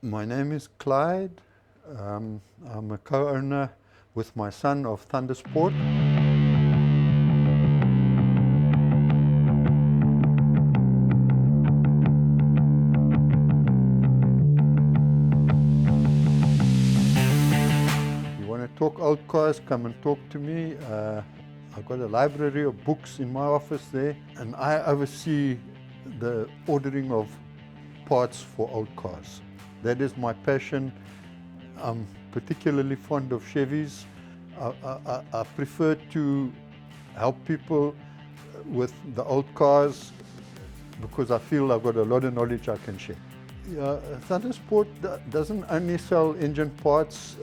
My name is Clyde. I'm a co-owner with my son of Thundersport. You want to talk old cars, come and talk to me. I've got a library of books in my office there, and I oversee the ordering of parts for old cars. That is my passion. I'm particularly fond of Chevys. I prefer to help people with the old cars because I feel I've got a lot of knowledge I can share. Yeah, Thundersport doesn't only sell engine parts.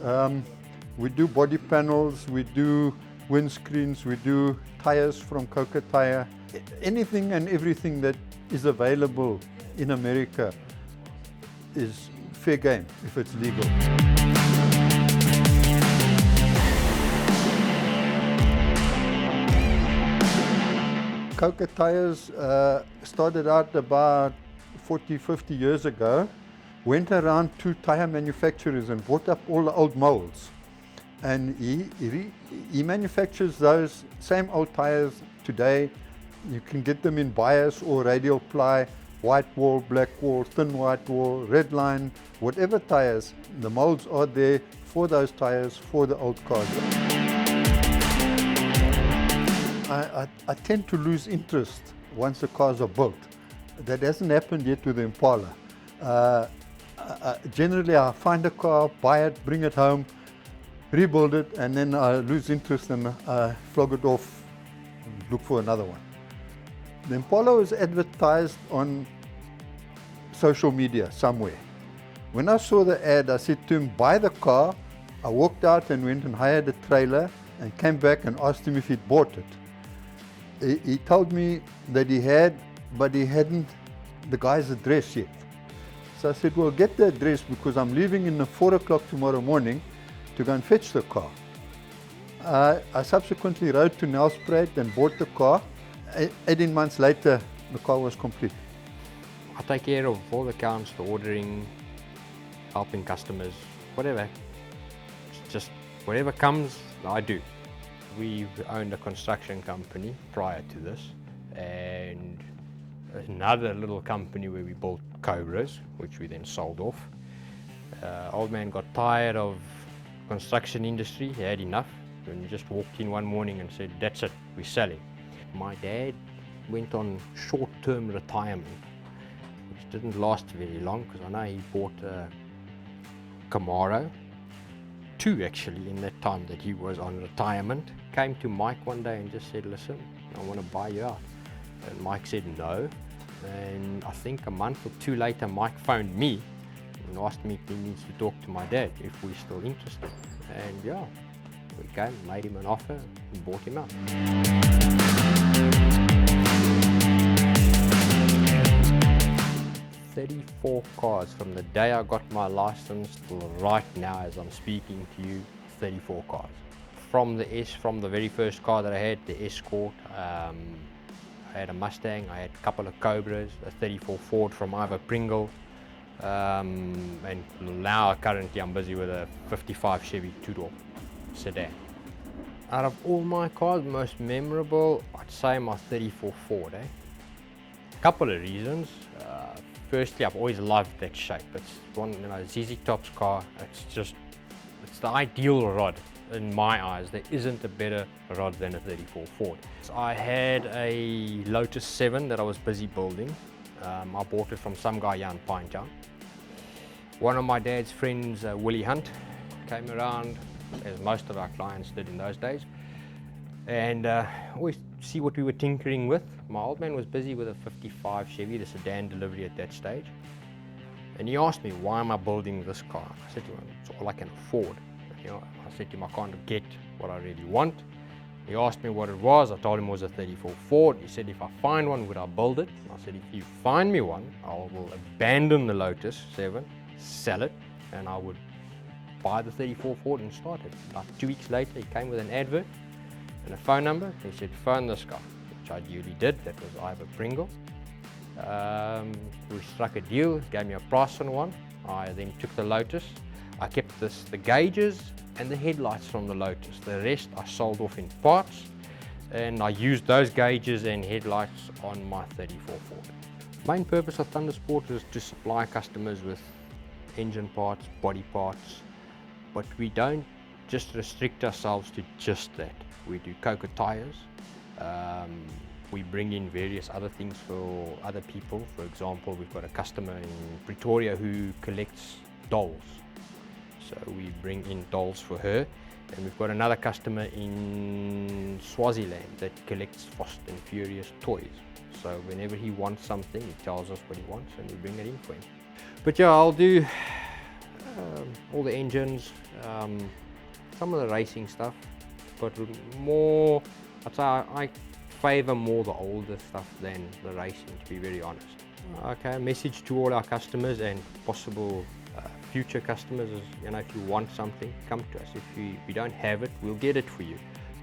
We do body panels, we do windscreens, we do tires from Coca Tire. Anything and everything that is available in America is fair game if it's legal. Coca Tires started out about 40, 50 years ago, went around to tire manufacturers and bought up all the old molds. And he manufactures those same old tires today. You can get them in bias or radial ply, white wall, black wall, thin white wall, red line, whatever tires, the molds are there for those tires for the old cars. I tend to lose interest once the cars are built. That hasn't happened yet with the Impala. Generally I find a car, buy it, bring it home, rebuild it, and then I lose interest and I flog it off and look for another one. The Impala was advertised on social media somewhere. When I saw the ad, I said to him, buy the car. I walked out and went and hired a trailer and came back and asked him if he'd bought it. He told me that he had, but he hadn't the guy's address yet. So I said, well, get the address because I'm leaving in the 4 o'clock tomorrow morning to go and fetch the car. I subsequently rode to Nelspruit and bought the car. 18 months later, the car was complete. I take care of all the accounts, the ordering, helping customers, whatever. It's just whatever comes, I do. We owned a construction company prior to this, and another little company where we built Cobras, which we then sold off. Old man got tired of construction industry, he had enough, and he just walked in one morning and said, that's it, we're selling. My dad went on short-term retirement, which didn't last very long because I know he bought a Camaro, 2 actually in that time that he was on retirement. Came to Mike one day and just said, listen, I want to buy you out. And Mike said no, and I think a month or 2 later Mike phoned me and asked me if he needs to talk to my dad if we're still interested. And yeah, we came, made him an offer and bought him out. 34 cars from the day I got my license till right now as I'm speaking to you, 34 cars. From the very first car that I had, the Escort, I had a Mustang, I had a couple of Cobras, a 34 Ford from Ivor Pringle, and now currently I'm busy with a 55 Chevy 2-door sedan. Out of all my cars, most memorable, I'd say my 34 Ford. Couple of reasons. Firstly, I've always loved that shape. It's one, ZZ Top's car. It's the ideal rod in my eyes. There isn't a better rod than a 34 Ford. So I had a Lotus 7 that I was busy building. I bought it from some guy here in Pinetown. One of my dad's friends, Willie Hunt, came around, as most of our clients did in those days, and always see what we were tinkering with. My old man was busy with a 55 Chevy, the sedan delivery at that stage, and he asked me, why am I building this car? I said to him, it's all I can afford. I said to him, I can't get what I really want. He asked me what it was. I told him it was a 34 Ford. He said, if I find one, would I build it? I said, if you find me one, I will abandon the Lotus 7, sell it, and I would buy the 34 Ford and start it. About 2 weeks later, he came with an advert and a phone number. He said, phone this guy, which I duly did. That was Ivor Pringle. We struck a deal, gave me a price on one. I then took the Lotus. I kept the gauges and the headlights from the Lotus. The rest I sold off in parts, and I used those gauges and headlights on my 34 Ford. Main purpose of Thundersport is to supply customers with engine parts, body parts, but we don't just restrict ourselves to just that. We do Coca tires. We bring in various other things for other people. For example, we've got a customer in Pretoria who collects dolls. So we bring in dolls for her. And we've got another customer in Swaziland that collects Fast and Furious toys. So whenever he wants something, he tells us what he wants and we bring it in for him. But yeah, I'll do all the engines, some of the racing stuff, but more, I'd say I favor more the older stuff than the racing, to be very honest. Okay, a message to all our customers and possible future customers is, you know, if you want something, come to us. If we don't have it, we'll get it for you.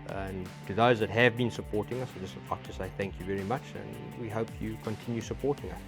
And to those that have been supporting us, I just like to say thank you very much, and we hope you continue supporting us.